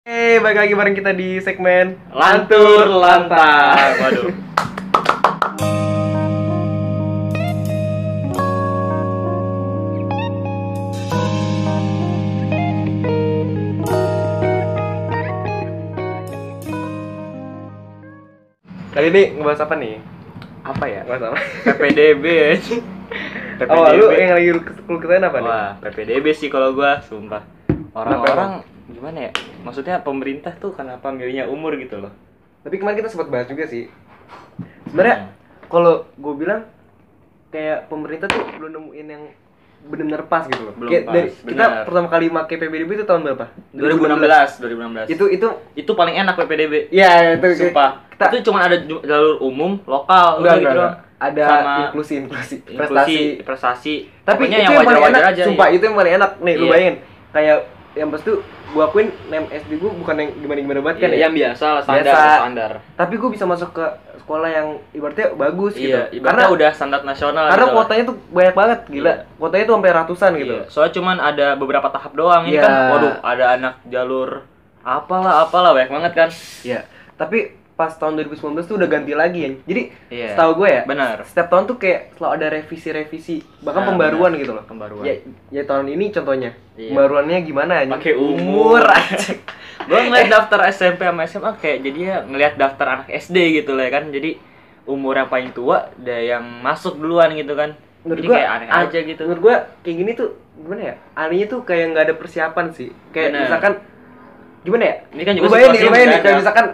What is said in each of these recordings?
Balik lagi bareng kita di segmen Lantur Lantang. Waduh. Kali ini ngebahas apa nih? Apa ya? Ngebahas apa? PPDB aja. Oh, lu yang lagi lu kesain apa nih? Wah, PPDB sih kalau gua, sumpah. Orang-orang gimana ya? Maksudnya pemerintah tuh kenapa milihnya umur gitu loh. Tapi kemarin kita sempat bahas juga sih. Sebenarnya kalau gue bilang kayak pemerintah tuh belum nemuin yang benar-benar pas gitu loh. Belum Kayak pas, dari kita benar. pertama kali make PPDB itu tahun berapa? 2016. Itu Paling enak PPDB. ya itu Sumpah. Itu cuma ada jalur umum, lokal, udah gitu doang. Ada Sama inklusi prestasi. Tapi Pokoknya itu yang wajar-wajar paling enak, aja. sumpah iya. itu yang paling enak. Nih, lu Iya. bayangin kayak yang pas tuh gua akuin nem SD gua bukan yang gimana-gimana banget kan Iya, ya. yang biasa lah, Biasa. standar. Tapi gua bisa masuk ke sekolah yang ibaratnya bagus gitu. Iya, ibaratnya udah standar nasional karena gitu lah. kuotanya tuh banyak banget, gila. Iya. Kuotanya tuh sampai ratusan gitu. Iya, soalnya cuman ada beberapa tahap doang. Ini Iya. kan, waduh, ada anak jalur apalah banyak banget kan. Iya. Tapi pas tahun 2019 tuh udah ganti lagi ya. Jadi Iya. setahu gue ya, Benar. setiap tahun tuh kayak selalu ada revisi-revisi, bahkan Nah, pembaruan benar. gitu loh. Pembaruan. Ya tahun ini contohnya. Iya. Pembaruannya gimana aja? Pakai umur. aja. Gue ngeliat daftar SMP sama SMA kayak jadinya ngeliat daftar anak SD gitu lah kan. Jadi umur yang paling tua ada yang masuk duluan gitu kan. Menurut Jadi gua kayak aneh aja gitu. Menurut gua kayak gini tuh gimana ya? Anehnya tuh kayak nggak ada persiapan sih. Kayak Bener. misalkan gimana ya? Ini kan juga Lu bayangin situasinya nih, mendadak. kayak misalkan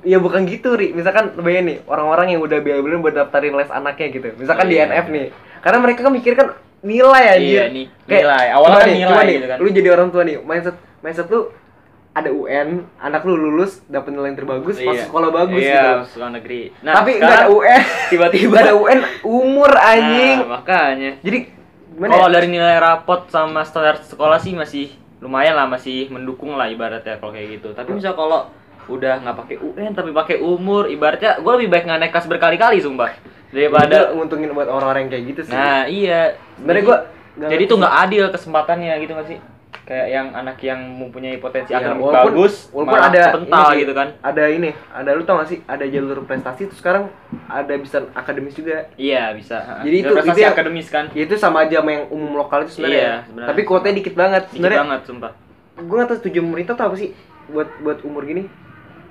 ya bukan gitu, Ri. Misalkan lu bayangin nih, orang-orang yang udah biasa buat daftarin les anaknya gitu. Misalkan Oh, di iya. NF nih. Karena mereka kan mikir kan nilai anjir. Iya, nih, nilai. Awalnya coba kan nih, nilai coba nih, gitu kan. lu jadi orang tua nih, mindset lu ada UN, anak lu lulus dapat nilai yang terbagus, masuk sekolah bagus iya, gitu. masuk sekolah negeri. Nah, Tapi nggak sekarang ada UN, tiba-tiba nggak ada UN, umur anjing. Nah, makanya. Jadi gimana Kalau ya? dari nilai rapot sama standar sekolah sih masih lumayan lah, masih mendukung lah ibaratnya kalau kayak gitu. Tapi misal kalau udah nggak pakai UN tapi pakai umur, ibaratnya gue lebih baik nggak naik kelas berkali-kali sumpah daripada. Itu nguntungin buat orang-orang yang kayak gitu sih. Nah iya. Sebenarnya gua nggak jadi ngerti tuh sih. nggak adil kesempatannya gitu nggak sih? Kayak yang anak yang mempunyai potensi Ya, akademik bagus, walaupun malah ada kepental ini sih, gitu kan. Ada lu tau gak sih? Ada jalur prestasi tuh sekarang ada bisa akademis juga. Iya bisa. Jadi Jalur prestasi yang- akademis kan. Ya itu sama aja sama yang umum lokal itu sebenarnya. Iya, sebenarnya. Tapi kuotanya dikit banget. Dikit Sebenarnya banget sumpah. gue gak tahu tujuan pemerintah tuh apa sih buat umur gini.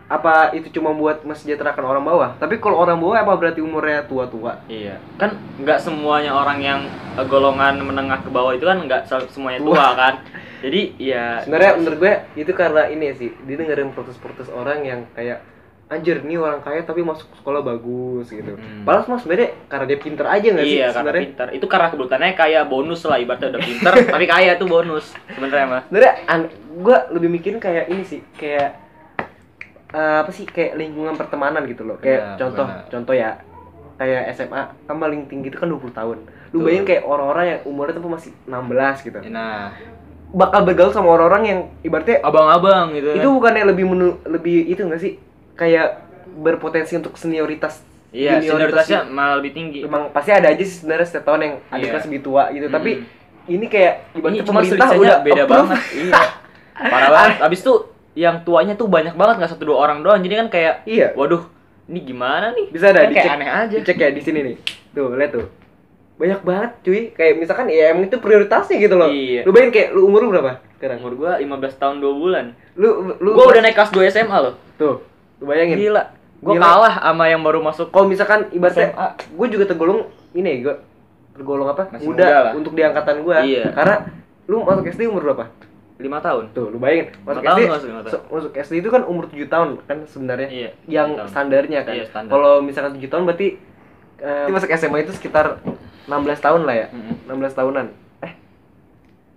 Apa itu cuma buat mesejahterakan orang bawah? Tapi kalau orang bawah apa berarti umurnya tua-tua? Iya, kan nggak semuanya orang yang golongan menengah ke bawah itu kan nggak semuanya tua kan. Jadi ya Sebenarnya menurut gue itu karena ini sih, dia dengerin protes-protes orang yang kayak anjir nih orang kaya tapi masuk sekolah bagus gitu. Padahal sebenarnya karena dia pinter aja nggak sih iya karena sebenarnya? pintar. Itu karena kebutuhannya kayak bonus lah, ibaratnya udah pintar tapi kaya tuh bonus sebenarnya mah. Sebenarnya gue lebih mikirin kayak ini sih, kayak apa sih, kayak lingkungan pertemanan gitu loh. Kayak Benar. contoh ya, kayak SMA kan paling tinggi itu kan 20 tahun. Lu Betul. bayangin kayak orang-orang yang umurnya tuh masih 16 gitu. Nah, Bakal bergaul sama orang-orang yang ibaratnya abang-abang gitu. itu bukannya lebih itu enggak sih? Kayak berpotensi untuk senioritas. iya, junioritas senioritasnya malah lebih tinggi. Emang pasti ada aja sih sebenarnya setiap tahun yang ada Iya. kelas lebih tua gitu. Tapi ini kayak Ini ibaratnya cuma pemerintah selisihnya udah beda approve. banget. Iya. Parah banget. Abis itu yang tuanya tuh banyak banget, nggak 1-2 orang doang. Jadi kan kayak Iya. waduh, ini gimana nih? Bisa ada Kan dicek, kayak aneh aja. dicek ya di sini nih. Tuh, lihat tuh. Banyak banget cuy. Kayak misalkan ya emang itu prioritasnya gitu loh. Iya. Lu bayangin kayak lu umur lu berapa sekarang? Umur gua 15 tahun 2 bulan. Lu Gua udah naik kelas 2 SMA loh. tuh. Lu bayangin. Gila. Gua Gila. kalah sama yang baru masuk. Kalau misalkan ibaratnya SMA. gue juga tergolong ini ya, gue tergolong apa? Masih Muda muda lah. untuk di angkatan gua. Iya. Karena lu masuk SD umur berapa? 5 tahun. Tuh, lu bayangin. Masuk 5 tahun SD, masuk 5 tahun. masuk SD itu kan umur 7 tahun kan sebenarnya. Iya, Yang 7 tahun. standarnya kan. Iya, standar. Kalau misalkan 7 tahun berarti masuk SMA itu sekitar 16 tahun lah ya. 16 tahunan.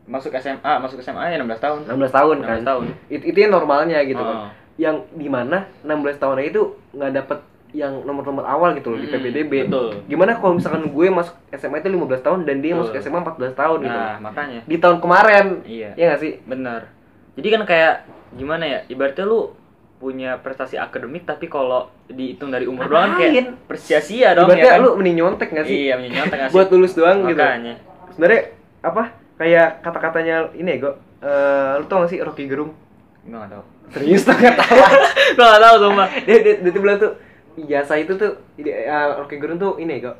Masuk SMA ya 16 tahun. 16 tahun kan. 16 tahun. Itu yang normalnya gitu kan. Oh. Yang dimana 16 tahun itu nggak dapet yang nomor-nomor awal gitu loh di PPDB. betul. Gimana kalau misalkan gue masuk SMA itu 15 tahun dan dia Betul. masuk SMA 14 tahun gitu. Nah, makanya. Di tahun kemarin. Iya. Iya nggak sih? Bener. Jadi kan kayak gimana ya? Ibaratnya lu punya prestasi akademik tapi kalau dihitung dari umur doang kan Ngapain? kayak sia-sia dong Ibaratnya ya kan? lu mending nyontek nggak sih? Iya, menyontek nggak sih? Buat lulus doang gitu. Makanya. Sebenarnya apa? Kayak kata-katanya ini ya, Go. Lu tau gak sih Rocky Gerung? Gue nggak tahu. Serius tuh nggak tahu. Gue nggak tahu sumpah. Dia tuh bilang tuh ijazah itu tuh Rocky Gerung tuh ini kok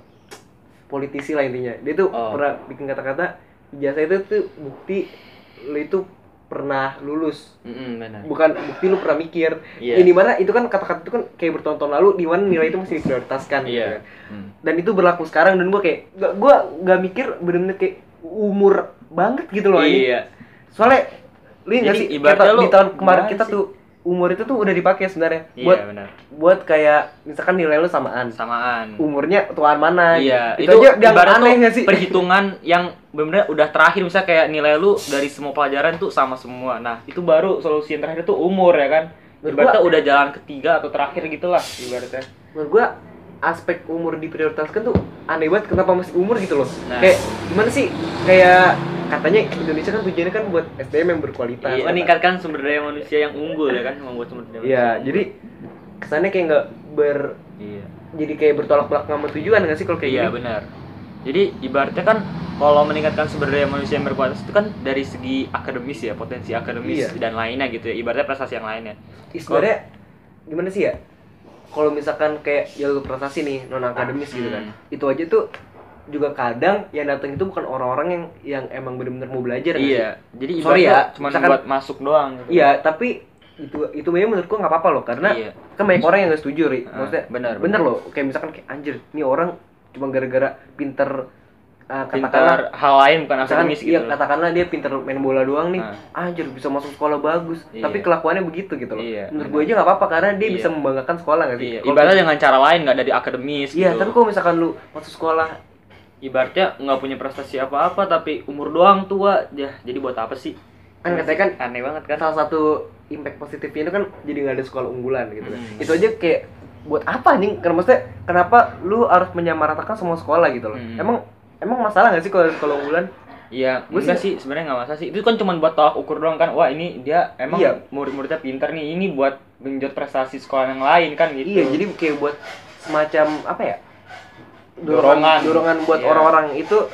politisi lah intinya. Dia tuh pernah bikin kata-kata ijazah itu tuh bukti lu itu pernah lulus. Benar. Bukan bukti lu pernah mikir. Iya. Ini mana itu kan kata-kata itu kan kayak bertahun-tahun lalu di mana nilai itu masih diprioritaskan gitu kan. Dan itu berlaku sekarang dan gua kayak gua nggak mikir bener-bener kayak umur banget gitu loh ini. Iya. Soalnya lu nggak sih di tahun kemarin kita tuh umur itu tuh udah dipakai sebenarnya buat kayak misalkan nilai lu samaan. Umurnya tuaan mana? Iya. Itu aja yang aneh nggak sih? Perhitungan yang benar-benar udah terakhir, misalnya kayak nilai lu dari semua pelajaran tuh sama semua. Nah itu baru solusi yang terakhir tuh umur ya kan. Ibaratnya udah jalan ketiga atau terakhir gitulah ibaratnya. Menurut gua aspek umur diprioritaskan tuh aneh banget, kenapa masih umur gitu loh. Kayak gimana sih, kayak katanya Indonesia kan tujuannya kan buat SDM yang berkualitas. Iya, meningkatkan sumber daya manusia yang unggul ya kan, membuat sumber daya manusia. Iya, jadi kesannya kayak nggak jadi kayak bertolak belakang sama tujuan nggak sih kalau kayak gini? Iya benar. Jadi ibaratnya kan kalau meningkatkan sumber daya manusia yang berkualitas itu kan dari segi akademis ya, potensi akademis dan lainnya gitu ya, ibaratnya prestasi yang lainnya. Sebenarnya gimana sih ya? Kalau misalkan kayak jalur prestasi nih non akademis gitu kan, itu aja tuh juga kadang yang datang itu bukan orang-orang yang emang benar-benar mau belajar. Iya. Jadi ibaratnya cuma buat masuk doang. Gitu. Iya, tapi itu memang menurutku nggak apa-apa loh, karena kan banyak orang yang nggak setuju, maksudnya bener loh, kayak misalkan kayak anjir, nih orang cuma gara-gara pinter katakanlah hal lain bukan akademis gitu. Iya, katakanlah dia pinter main bola doang nih, anjir bisa masuk sekolah bagus, tapi kelakuannya begitu gitu loh. Menurut gue aja nggak apa-apa karena dia bisa membanggakan sekolah nggak sih? Ibaratnya dengan cara lain nggak dari akademis. Iya, tapi kalau misalkan lu masuk sekolah, ibaratnya nggak punya prestasi apa-apa tapi umur doang tua, ya jadi buat apa sih? Kan katanya kan aneh banget kan. Salah satu impact positifnya itu kan jadi nggak ada sekolah unggulan gitu kan. Itu aja kayak buat apa nih? Karena maksudnya kenapa lu harus menyamaratakan semua sekolah gitu loh? Emang masalah nggak sih kalau sekolah unggulan? Iya, enggak sih sebenarnya nggak masalah sih. Itu kan cuma buat tolak ukur doang kan. Wah ini dia emang murid-muridnya pintar nih. Ini buat menjot prestasi sekolah yang lain kan gitu. Iya, jadi kayak buat semacam apa ya? Dorongan buat orang-orang itu.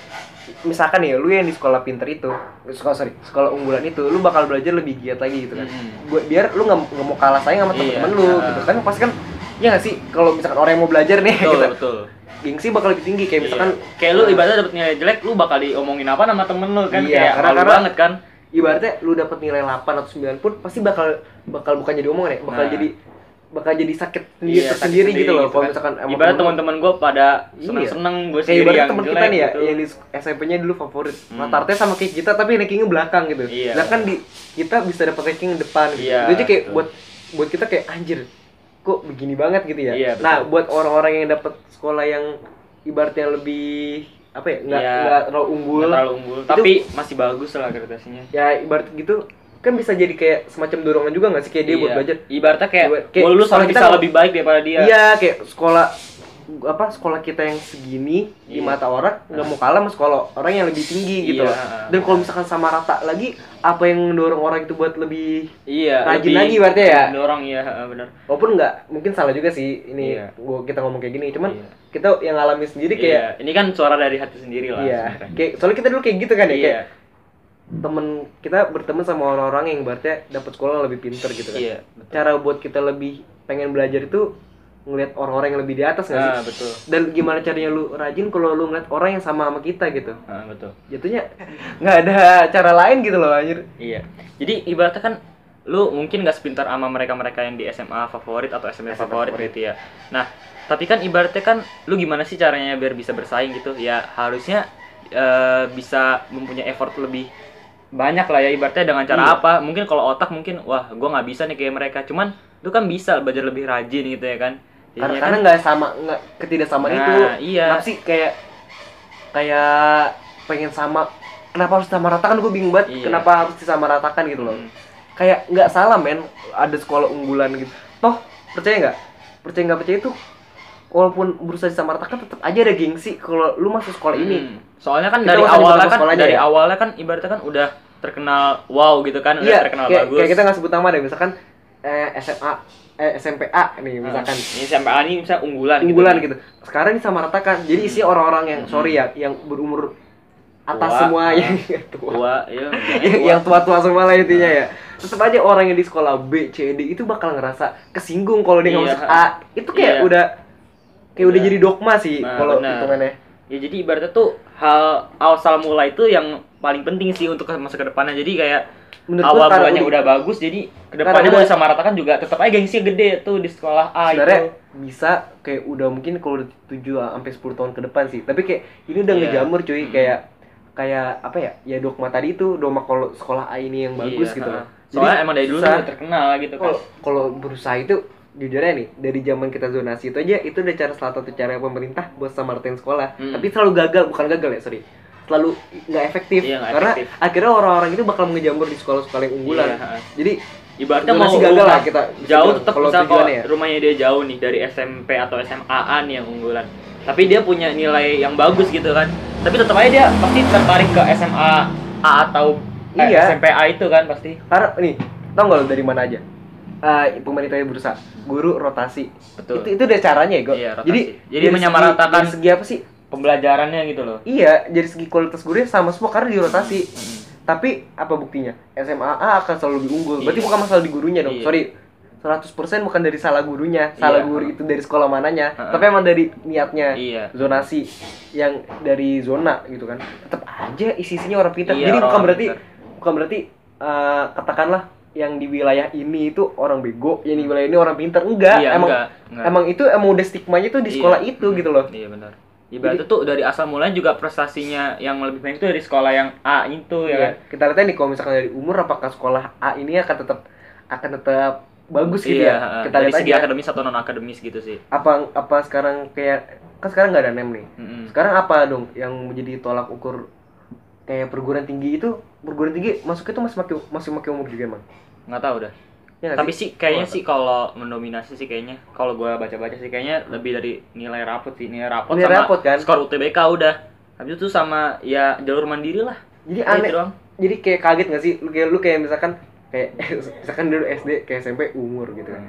Misalkan ya, lu yang di sekolah pintar itu, sekolah unggulan itu, lu bakal belajar lebih giat lagi gitu kan. Biar lu nggak mau kalah saing sama teman-teman lu gitu kan. Pasti kan, ya nggak sih, kalau misalkan orang yang mau belajar nih, betul. Gengsi bakal lebih tinggi kayak misalkan kayak lu ibaratnya dapet nilai jelek, lu bakal diomongin apa sama temen lu kan, kayak karena banget kan. Ibaratnya lu dapet nilai 8 atau 9 pun pasti bakal bukan jadi omongan ya, bakal jadi sakit sendiri gitu loh kalau misalkan ibarat teman-teman gue pada seneng gue sendiri kayak yang teman kita nih ya gitu. Yang di SMP-nya dulu favorit rata-rata sama kayak kita tapi rankingnya belakang gitu. Nah kan kita bisa dapat ranking depan gitu. Itu aja kayak buat kita kayak anjir kok begini banget gitu ya. Nah buat orang-orang yang dapat sekolah yang ibaratnya lebih apa ya nggak terlalu unggul tapi masih bagus lah akreditasinya ya, ibarat gitu kan bisa jadi kayak semacam dorongan juga nggak sih kayak dia buat belajar. Ibaratnya kayak lulus harus bisa lebih baik daripada dia. Iya, kayak sekolah kita yang segini di mata orang nggak mau kalah sama sekolah orang yang lebih tinggi gitu loh. Dan kalau misalkan sama rata lagi, apa yang mendorong orang itu buat lebih rajin lagi berarti ya? Mendorong benar. Walaupun nggak mungkin salah juga sih ini kita ngomong kayak gini, cuman kita yang ngalamin sendiri kayak ini kan suara dari hati sendiri lah. Iya. Kayak soalnya kita dulu kayak gitu kan ya kayak temen kita berteman sama orang-orang yang berarti dapat sekolah lebih pinter gitu kan. Cara buat kita lebih pengen belajar itu ngeliat orang-orang yang lebih di atas nggak sih? Betul. Dan gimana caranya lu rajin kalau lu ngeliat orang yang sama kita gitu? Betul. Jatuhnya nggak ada cara lain gitu loh anjir. Iya. Jadi ibaratnya kan lu mungkin nggak sepintar sama mereka-mereka yang di SMA favorit atau SMP favorit gitu ya. Nah, tapi kan ibaratnya kan lu gimana sih caranya biar bisa bersaing gitu? Ya harusnya bisa mempunyai effort lebih banyak lah ya, ibaratnya dengan cara apa? Mungkin kalau otak mungkin wah gue nggak bisa nih kayak mereka, cuman lu kan bisa belajar lebih rajin gitu ya kan. Karena nggak sama, nggak ketidaksamaan itu. Kenapa sih kayak pengen sama, kenapa harus sama ratakan? Gue bingung banget kenapa harus disamaratakan gitu loh. Kayak nggak salah men, ada sekolah unggulan gitu. Toh percaya nggak percaya itu walaupun berusaha disamaratakan tetap aja ada gengsi kalau lu masuk sekolah ini. Soalnya kan dari awalnya kan ibaratnya kan udah terkenal wow gitu kan, udah terkenal bagus. Kayak kita nggak sebut nama deh, misalkan SMPA nih misalkan. Ini SMPA ini misalnya unggulan gitu. Sekarang disamaratakan. Jadi isi orang-orang yang yang berumur atas tua, semua yang tua. Yang tua-tua semua lah intinya ya. tetap aja orang yang di sekolah B, C, D itu bakal ngerasa kesinggung kalau dia nggak masuk A. Itu kayak udah jadi dogma sih kalau hitungannya. Ya jadi ibaratnya tuh hal asal mula itu yang paling penting sih untuk masa ke depannya. Jadi kayak awal mulanya udah bagus, jadi kedepannya mau disamaratakan juga tetap aja gengsinya gede tuh di sekolah A. Sebenarnya bisa kayak udah mungkin kalau 7 sampai 10 tahun ke depan sih. Tapi kayak ini udah ngejamur cuy, kayak apa ya? Ya dogma tadi itu, dogma kalau sekolah A ini yang bagus gitu loh. Soalnya emang dari dulu udah terkenal gitu kan. Kalau berusaha itu jujurnya nih, dari zaman kita zonasi itu aja itu udah salah satu cara pemerintah buat samaratain sekolah. Tapi selalu gagal, bukan gagal ya, sorry. Selalu nggak efektif karena akhirnya orang-orang itu bakal ngejambur di sekolah-sekolah yang unggulan. Jadi ibaratnya mau gagal lah kita jauh tetap bisa kalau rumahnya dia jauh nih dari SMP atau SMA-an yang unggulan. Tapi dia punya nilai yang bagus gitu kan. Tapi tetap aja dia pasti tertarik ke SMA A atau SMP A itu kan pasti. Karena nih, tau nggak lo dari mana aja? Pemerintahnya berusaha guru rotasi. Betul. Itu udah caranya ya, Iya, jadi menyamaratakan segi apa sih? Pembelajarannya gitu loh. Iya, dari segi kualitas gurunya sama semua karena dirotasi. Tapi apa buktinya? SMA A akan selalu lebih unggul. Berarti bukan masalah di gurunya dong. Sorry. 100% bukan dari salah gurunya. Salah guru itu dari sekolah mananya. Tapi emang dari niatnya. Zonasi yang dari zona gitu kan. Tetap aja isi-isinya orang pintar. Jadi bukan berarti katakanlah yang di wilayah ini itu orang bego, yang di wilayah ini orang pintar. Enggak. Emang itu udah stigmanya tuh di sekolah itu gitu loh. Iya benar. Ibaratnya tuh dari asal mulanya juga prestasinya yang lebih baik itu dari sekolah yang A itu ya kan. Kita lihat nih kalau misalkan dari umur apakah sekolah A ini akan tetap bagus gitu ya. Kita dari lihat segi aja akademis atau non akademis gitu sih. Apa sekarang kayak kan sekarang nggak ada NEM nih. Sekarang apa dong yang menjadi tolak ukur kayak perguruan tinggi masuk itu masih pakai umur juga emang? Nggak tahu dah. Ya, tapi sih kayaknya sih kalau mendominasi sih kayaknya kalau gue baca-baca sih kayaknya lebih dari nilai rapot sama kan? Skor UTBK udah. Habis itu sama ya jalur mandiri lah. Jadi aneh. Jadi kayak kaget nggak sih? Lu kayak misalkan dulu SD kayak SMP umur gitu kan.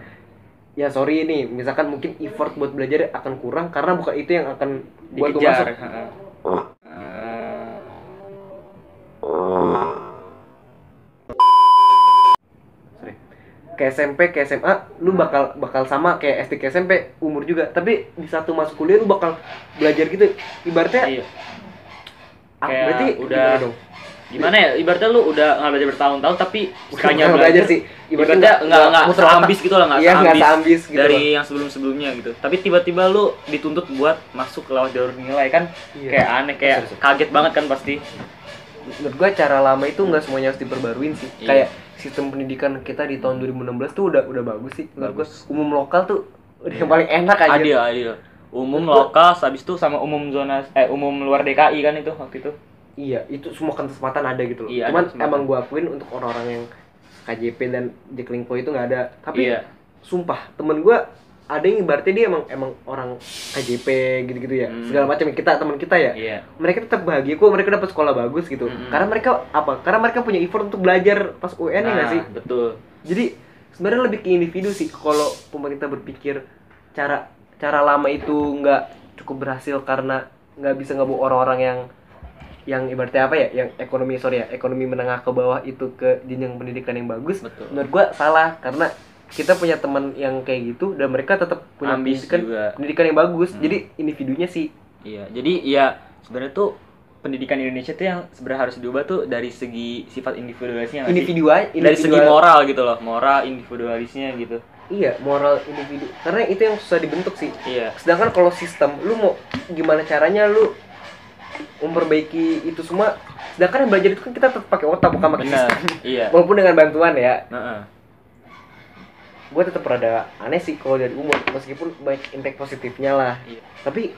Ya sorry nih, misalkan mungkin effort buat belajar akan kurang karena bukan itu yang akan buat lu masuk. Ke SMP, ke SMA, lu bakal sama kayak SD ke SMP umur juga. Tapi di satu masuk kuliah lu bakal belajar gitu. Ibaratnya kayak berarti udah gimana ya? Ibaratnya lu udah nggak belajar bertahun-tahun tapi sekalinya belajar sih. Ibaratnya nggak seambis gitu lah, nggak seambis gitu dari yang sebelum-sebelumnya gitu. Tapi tiba-tiba lu dituntut buat masuk lewat jalur nilai kan kayak aneh, kayak kaget banget kan pasti. Menurut gua cara lama itu nggak semuanya harus diperbaruin sih. Kayak sistem pendidikan kita di tahun 2016 tuh udah bagus sih. Menurut gua umum lokal tuh udah yang paling enak aja. Adil. Umum lokal, habis itu sama umum umum luar DKI kan itu waktu itu. Iya, itu semua kesempatan ada gitu loh. Iya, cuman emang gua akuin untuk orang-orang yang KJP dan Jaklingko itu nggak ada. Tapi sumpah temen gua ada yang ibaratnya dia emang orang KJP gitu-gitu ya. Segala macam teman kita ya. Mereka tetap bahagia kok, mereka dapat sekolah bagus gitu. Karena mereka Karena mereka punya effort untuk belajar pas UN ya nggak sih? Betul. Jadi sebenarnya lebih ke individu sih kalau pemerintah berpikir cara lama itu nggak cukup berhasil karena nggak bisa ngebawa orang-orang yang ibaratnya apa ya, yang ekonomi menengah ke bawah itu ke jenjang pendidikan yang bagus. Betul. Menurut gua salah karena kita punya teman yang kayak gitu dan mereka tetap punya pendidikan yang bagus. Jadi individunya sih. Iya. Jadi ya sebenarnya tuh pendidikan Indonesia tuh yang sebenarnya harus diubah tuh dari segi sifat individualisnya. Dari segi moral gitu loh, moral individualisnya gitu. Iya, moral individu. Karena itu yang susah dibentuk sih. Iya. Sedangkan kalau sistem, lu mau gimana caranya lu memperbaiki itu semua. Sedangkan yang belajar itu kan kita tetap pakai otak bukan pakai sistem. Iya. Walaupun dengan bantuan ya. Gue tetap rada aneh sih kalau dari umur, meskipun banyak impact positifnya lah. Iya. Tapi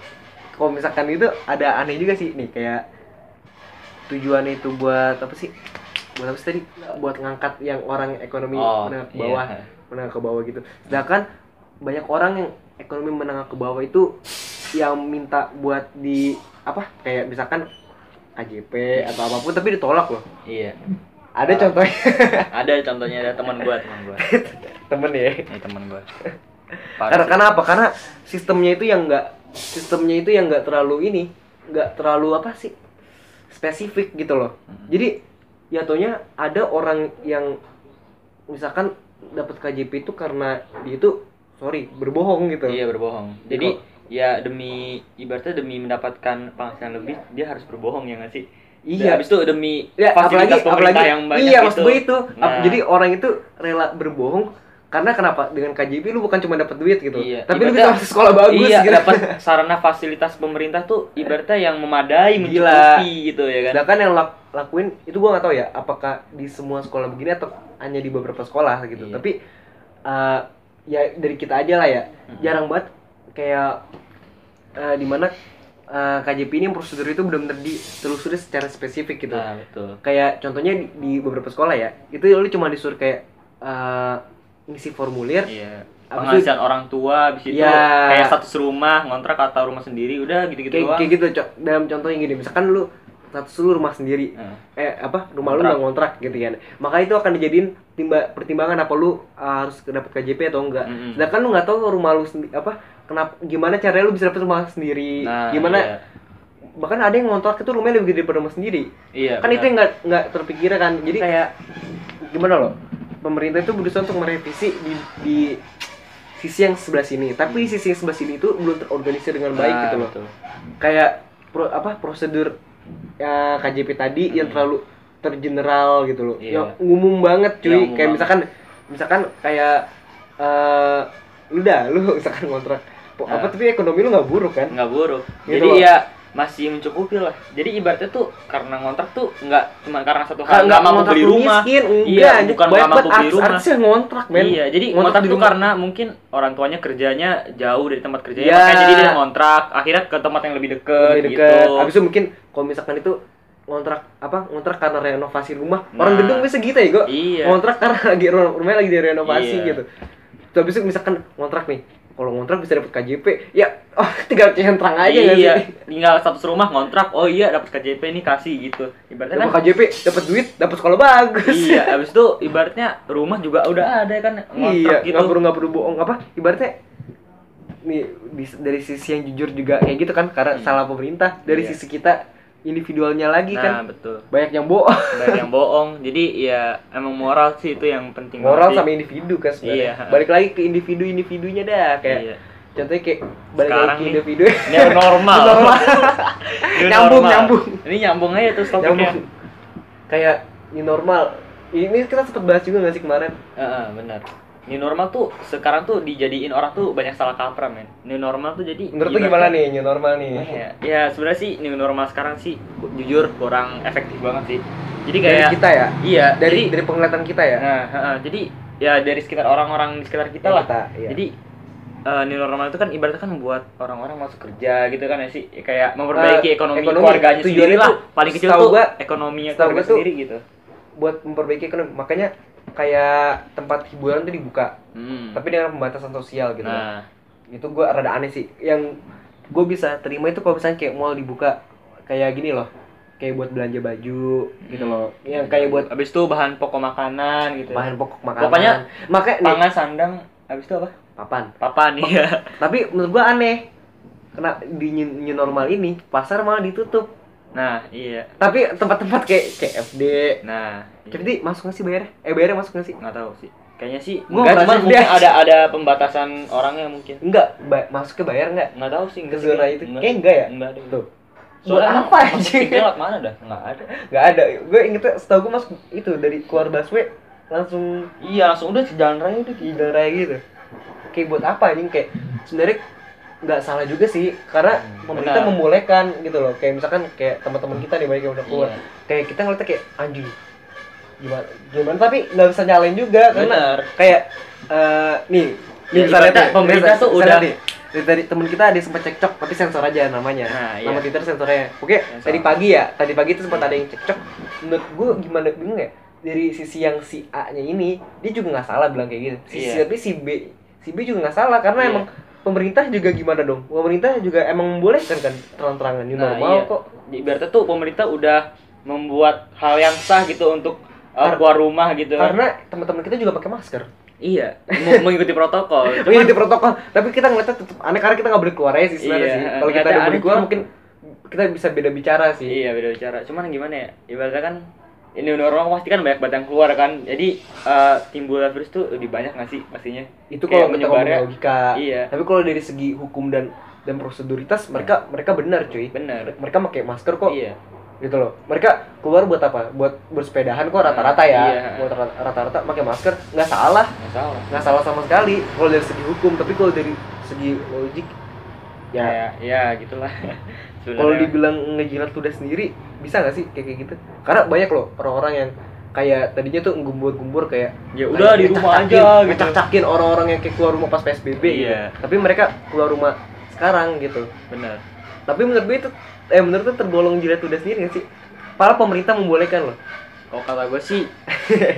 kalau misalkan itu ada aneh juga sih nih, kayak tujuannya itu buat apa sih? Buat apa sih tadi? Buat ngangkat yang orang ekonomi menengah ke bawah, menengah ke bawah gitu. Sedangkan banyak orang yang ekonomi menengah ke bawah itu yang minta buat di apa? Kayak misalkan KJP atau apapun tapi ditolak loh. Iya. Ada contohnya. Ada contohnya, ada teman gua. Temen ya? Ini teman gua. Karena apa? Karena sistemnya itu yang enggak terlalu apa sih? Spesifik gitu loh. Jadi jatuhnya ada orang yang misalkan dapat KJP itu karena dia itu berbohong gitu. Iya, berbohong. Jadi ya ibaratnya demi mendapatkan penghasilan lebih dia harus berbohong, ya nggak sih? Iya. Habis itu demi fasilitas pemerintah yang banyak. Iya, maksud gue itu. Nah. Jadi orang itu rela berbohong karena kenapa? Dengan KJP lu bukan cuma dapat duit gitu. Iya. Tapi lu bisa masuk sekolah bagus gitu. Iya, dapat sarana fasilitas pemerintah tuh ibaratnya yang memadai, mencukupi gitu ya kan. Sedangkan yang lakuin itu gua nggak tahu ya, apakah di semua sekolah begini atau hanya di beberapa sekolah gitu. Iya. Tapi ya dari kita aja lah ya. Jarang banget kayak di mana KJP ini prosedur itu benar-benar ditelusuri secara spesifik gitu. Nah, betul. Kayak contohnya di beberapa sekolah ya, itu lu cuma disuruh kayak ngisi formulir. Iya. Penghasilan orang tua, habis itu kayak status rumah, ngontrak atau rumah sendiri, udah gitu-gitu doang. Kayak gitu, dalam contohnya gini, misalkan lu status lu rumah sendiri. Rumah lu nggak ngontrak gitu kan. Maka itu akan dijadiin pertimbangan apa lu harus dapat KJP atau enggak. Sedangkan lu nggak tahu rumah lu kenapa, gimana caranya lu bisa dapat rumah sendiri. Gimana bahkan ada yang ngontrak itu rumahnya lebih gede daripada rumah sendiri. Iya. Kan benar. Itu yang nggak terpikirkan. Jadi kayak gimana loh? Pemerintah itu berusaha untuk merevisi di sisi yang sebelah sini, tapi sisi yang sebelah sini itu belum terorganisir dengan baik gitu loh. Betul. Kayak prosedur KJP tadi yang terlalu tergeneral gitu loh. Yang umum banget cuy. Kayak misalkan kayak lu misalkan kontrak tapi ekonomi lu nggak buruk kan? Nggak buruk. Gitu jadi loh. Ya masih mencukupi lah. Jadi ibaratnya tuh karena ngontrak tuh nggak cuma karena satu hal nggak mampu beli rumah. Iya, bukan nggak mampu beli rumah. Artinya ngontrak, men. Iya, jadi ngontrak itu karena mungkin orang tuanya kerjanya jauh dari tempat kerjanya, makanya jadi dia ngontrak. Akhirnya ke tempat yang lebih dekat gitu. Habis itu mungkin kalau misalkan itu ngontrak karena renovasi rumah. Orang gedung bisa gitu ya, Iya. Ngontrak karena rumahnya lagi direnovasi gitu. Habis itu misalkan ngontrak nih. Kalau ngontrak bisa dapat KJP, ya tinggal centang aja nggak sih? Tinggal status rumah ngontrak, dapat KJP nih kasih gitu. Ibaratnya dapat KJP, dapat duit, dapat sekolah bagus. Iya, abis itu ibaratnya rumah juga udah ada kan ngontrak gitu. Nggak perlu bohong Ibaratnya nih dari sisi yang jujur juga kayak gitu kan, karena salah pemerintah. Dari sisi kita individualnya lagi kan. Betul. Banyak yang bohong. Jadi ya emang moral sih itu yang penting. Moral sama individu kan sebenarnya. Iya. Balik lagi ke individunya dah kayak. Contohnya kayak balik sekarang lagi ke individu. New normal. Nyambung. Ini nyambung aja tuh topiknya. Kayak new normal. Ini kita sempat bahas juga nggak sih kemarin? Benar. New normal tuh sekarang tuh dijadiin orang tuh banyak salah kaprah, men. New normal tuh jadi menurut lu gimana nih new normal nih? Ya sebenarnya sih new normal sekarang sih jujur kurang efektif banget sih. Jadi kayak dari kita ya? Iya, dari penglihatan kita ya? Jadi ya dari sekitar orang-orang di sekitar kita lah. Iya. Jadi new normal itu kan ibaratnya kan membuat orang-orang masuk kerja gitu kan ya sih, kayak memperbaiki ekonomi keluarganya sendiri lah. Paling kecil tuh ekonominya keluarga sendiri gitu. Buat memperbaiki ekonomi, makanya kayak tempat hiburan tuh dibuka, tapi dengan pembatasan sosial gitu. Itu gue rada aneh sih. Yang gue bisa terima itu kalau misalnya kayak mall dibuka kayak gini loh, kayak buat belanja baju gitu loh, yang kayak buat abis itu bahan pokok makanan gitu. Bahan pokok makanan. Pokoknya pangan sandang, abis itu apa? Papan iya. Tapi menurut gue aneh, karena di new normal ini pasar malah ditutup. Nah, iya. Tapi tempat-tempat kayak CFD. Nah, CFD masuk nggak sih bayarnya? Bayarnya masuk nggak sih? Nggak tahu sih. Kayaknya sih enggak, cuma mungkin ada pembatasan orangnya mungkin. Enggak, masuknya bayar enggak? Nggak tahu sih. Ke zona itu. Kayak enggak ya? Enggak ada. Tuh. Soalnya apa anjing? Lewat mana dah? Enggak ada. Gue ingetnya setahu gue masuk itu dari keluar busway langsung. Iya, langsung udah di jalan raya gitu. Kayak buat apa anjing, kayak sebenarnya nggak salah juga sih, karena pemerintah membolehkan gitu loh. Kayak misalkan kayak teman-teman kita nih banyak yang udah keluar, kayak kita ngeliatnya kayak anjing gimana tapi nggak bisa nyalain juga. Karena kayak nih misalnya pemerintah tuh udah dari temen kita ada sempat cekcok tapi sensor aja namanya. Nama Twitter sensornya. Oke, tadi pagi itu sempat ada yang cekcok. Menurut gue gimana, bingung ya, dari sisi yang si A-nya ini dia juga nggak salah bilang kayak gitu. Tapi si B juga nggak salah, karena emang pemerintah juga gimana dong? Pemerintah juga emang membolehkan kan terang-terangan new normal kok. Ibaratnya tuh pemerintah udah membuat hal yang sah gitu untuk keluar rumah gitu. Karena teman-teman kita juga pakai masker. Iya, mengikuti protokol. Mengikuti protokol, tapi kita ngeliatnya tetap aneh karena kita nggak boleh keluar aja sih sebenarnya sih. Kalau kita udah boleh keluar mungkin kita bisa beda bicara sih. Iya, beda bicara. Cuman gimana ya? Ibaratnya kan ini normal pasti kan banyak banget yang keluar kan. Jadi timbulnya virus tuh lebih banyak nggak sih pastinya? Itu kalau kita ngomong logika. Iya. Tapi kalau dari segi hukum dan proseduritas mereka benar cuy. Benar. Mereka pakai masker kok. Iya. Gitu loh. Mereka keluar buat apa? Buat bersepedahan kok rata-rata ya. Iya. Buat rata-rata pakai masker nggak salah. Nggak salah sama sekali kalau dari segi hukum. Tapi kalau dari segi logik ya gitulah. Kalau dibilang ngejilat ludah sendiri bisa nggak sih kayak gitu? Karena banyak loh orang-orang yang kayak tadinya tuh gumbur-gumbur kayak ya udah di rumah aja gitu. Ngecak-cakin orang-orang yang kayak keluar rumah pas PSBB gitu. Tapi mereka keluar rumah sekarang gitu. Benar. Tapi menurut gue itu menurut tuh tergolong jilat ludah sendiri nggak sih? Padahal pemerintah membolehkan loh. Oh kata gue sih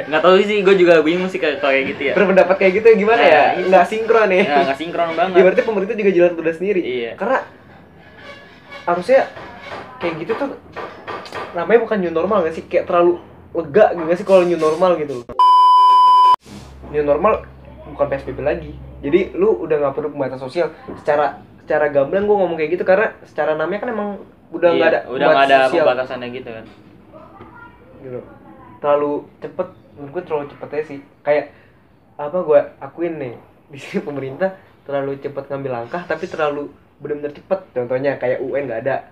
nggak tahu sih, gue juga bingung sih kayak gitu ya. Berpendapat kayak gitu gimana ya? Nggak sinkron ya? Nggak sinkron banget. Ya berarti pemerintah juga jilat ludah sendiri. Iya. Karena harusnya kayak gitu tuh namanya bukan new normal nggak sih? Kayak terlalu lega nggak sih kalau new normal gitu. New normal bukan PSBB lagi. Jadi lu udah nggak perlu pembatasan sosial. Secara gamblang gue ngomong kayak gitu karena secara namanya kan emang udah nggak ada pembatasannya gitu kan. Gitu. Terlalu cepet, menurut gue terlalu cepet aja sih. Kayak apa gue akuin nih di sini pemerintah terlalu cepet ngambil langkah tapi terlalu benar-benar cepet. Contohnya kayak UN nggak ada.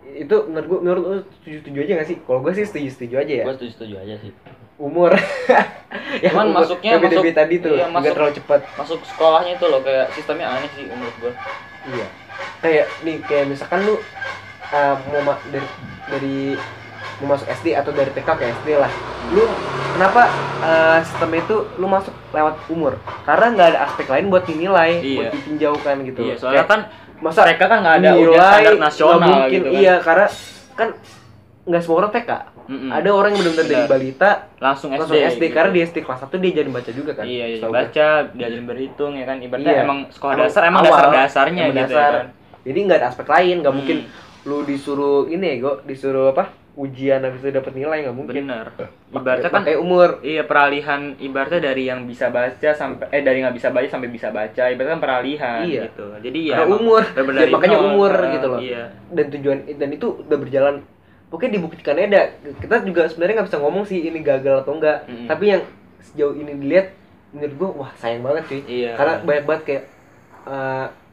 Itu menurut lu setuju aja nggak sih? Kalau gue sih setuju aja ya. Gue setuju aja sih. Umur. Cuman masuknya masuk tadi tuh iya, juga terlalu cepat. Masuk sekolahnya itu loh kayak sistemnya aneh sih menurut gue. Iya. Kayak misalkan lu mau dari mau masuk SD atau dari TK ke SD lah. Lu kenapa sistem itu lu masuk lewat umur? Karena nggak ada aspek lain buat dinilai, buat ditinjaukan gitu. Iya, soalnya kan masa mereka kan nggak ada ujian standar nasional gitu kan. Iya, karena kan nggak semua orang TK. Ada orang yang benar-benar dari balita langsung SD gitu. Karena di SD kelas 1 dia jadi baca juga kan. Iya, baca, diajarin berhitung ya kan. Ibaratnya emang sekolah dasar emang dasar-dasarnya gitu dasar. Ya kan. Jadi nggak ada aspek lain, nggak mungkin lu disuruh disuruh apa? Ujian habis itu dapat nilai, nggak mungkin. Bener. Ibaratnya kan kayak umur. Iya, peralihan ibaratnya dari yang bisa baca sampai dari nggak bisa baca sampai bisa baca. Ibaratnya kan peralihan gitu. Jadi ya umur. Ya, makanya umur gitu loh. Iya. Dan itu udah berjalan. Pokoknya dibuktikannya ada. Kita juga sebenarnya nggak bisa ngomong sih ini gagal atau enggak. Tapi yang sejauh ini dilihat menurut gua wah sayang banget sih. Iya, karena banyak banget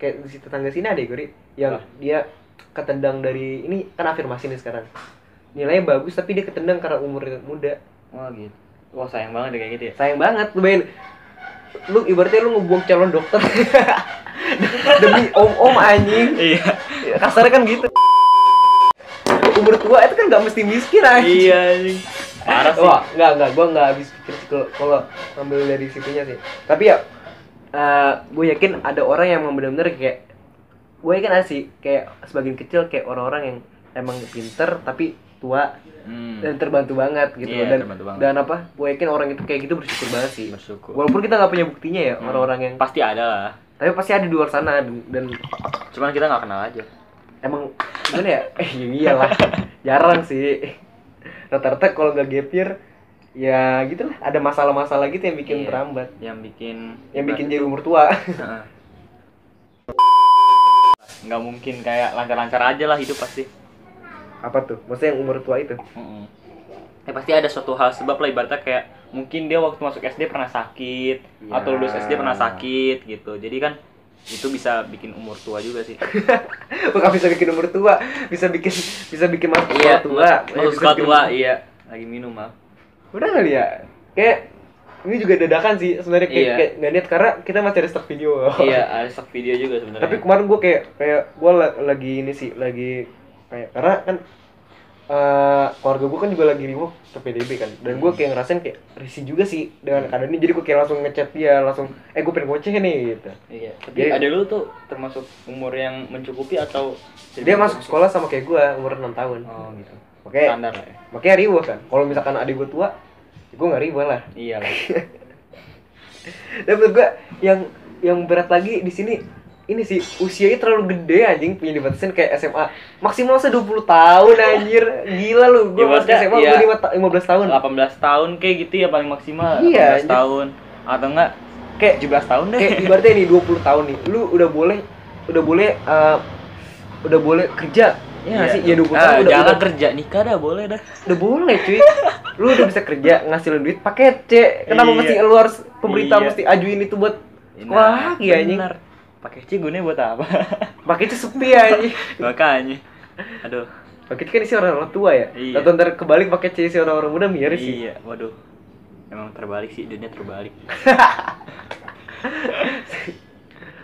kayak di tetangga sini ada Gori yang dia ketendang dari ini kan afirmasi nih sekarang. Nilainya bagus tapi dia ketendang karena umurnya muda. Wah gitu. Wah sayang banget kayak gitu ya. Sayang banget. Lu ibaratnya lu ngebuang calon dokter demi om anjing. Iya. Kasarnya kan gitu. Umur tua itu kan nggak mesti miskin aja. Iya anjing. Parah sih. Wah, enggak, gua nggak habis pikir sih kalau ambil dari situnya sih. Tapi ya gue yakin ada orang yang benar-benar kayak gue yakin ada sih kayak sebagian kecil kayak orang-orang yang emang pinter tapi tua dan terbantu banget gitu. Iya, dan apa gue yakin orang itu kayak gitu bersyukur banget sih. Walaupun kita nggak punya buktinya ya orang-orang yang pasti ada lah, tapi pasti ada di luar sana dan cuman kita nggak kenal aja emang gimana ya. Iyalah jarang sih rata-rata kalau nggak gap year ya gitulah, ada masalah-masalah gitu yang bikin terambat, yang bikin jadi umur tua. Nggak mungkin kayak lancar-lancar aja lah hidup pasti. Apa tuh? Maksudnya yang umur tua itu? Ya pasti ada suatu hal sebab lah, ibaratnya kayak mungkin dia waktu masuk SD pernah sakit atau lulus SD pernah sakit gitu. Jadi kan itu bisa bikin umur tua juga sih. Bukan bisa bikin umur tua, bisa bikin masuk tua. Masuk sekolah tua, iya. Lagi minum, maaf. Udah kali ya? Kayak ini juga dadakan sih sebenarnya kayak nggak niat karena kita masih ada stok video. Iya, ada stok video juga sebenarnya. Tapi kemarin gue kayak gue lagi ini sih, lagi kayak karena kan keluarga gue kan juga lagi riuh ke PDB kan, dan gue kayak ngerasain kayak risih juga sih dengan keadaan ini. Jadi gue kayak langsung ngechat dia langsung, gue pengen goceh nih gitu. Iya. Tapi ada lu tuh termasuk umur yang mencukupi atau dia masuk sekolah sama kayak gue umur 6 tahun. Oh gitu. Makanya standar lah ya. Makanya riuh kan. Kalau misalkan adik gue tua, gue nggak riuh lah. Iya lah. Dan menurut gue yang berat lagi di sini ini sih usianya terlalu gede anjing, punya dibatasin kayak SMA maksimal 20 tahun anjir. Gila lu, gue masuk SMA gue 15 tahun 18 tahun kayak gitu ya paling maksimal. 18 tahun atau enggak kayak 17 tahun deh. Kayak ibaratnya nih 20 tahun nih lu udah boleh kerja ya nggak sih? Ya 20 tahun jangan kerja, nikah dah boleh dah. Udah boleh cuy. Lu udah bisa kerja ngasilin duit pakai C. Kenapa mesti lu harus pemerintah mesti ajuin itu buat sekolah lagi anjing? Pakai C gunanya buat apa? Pakai C sepi anjing. Makanya. Aduh. Pakai C kan isi orang tua ya. Atau ntar kebalik pakai C isi orang muda miris sih. Iya, waduh. Emang terbalik sih, dunia terbalik.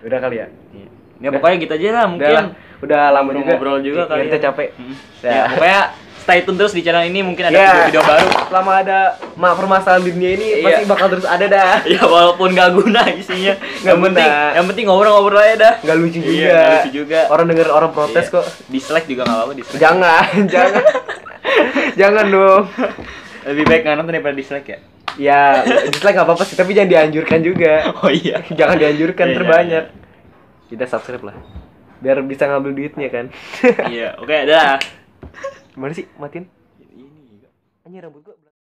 Udah kali ya? Iya. Ya pokoknya gitu aja lah mungkin. Udah lama juga ngobrol juga kali. Kita capek. Ya, pokoknya stay tune terus di channel ini, mungkin ada video baru. Selama ada permasalahan di dunia ini pasti bakal terus ada dah. Ya walaupun gak guna isinya. Yang penting ngobrol-ngobrol aja dah. Gak lucu juga. Gak lucu juga. Orang denger orang protes kok. Dislike juga gak apa-apa, dislike. Jangan. Jangan dong. Lebih baik nggak nonton daripada dislike ya? Ya, dislike gak apa-apa sih, tapi jangan dianjurkan juga. Oh iya. Jangan dianjurkan terbanyak. Kita subscribe lah. Biar bisa ngambil duitnya kan. Iya, oke, dah. Gimana sih matiin? Ini anjir rambut gua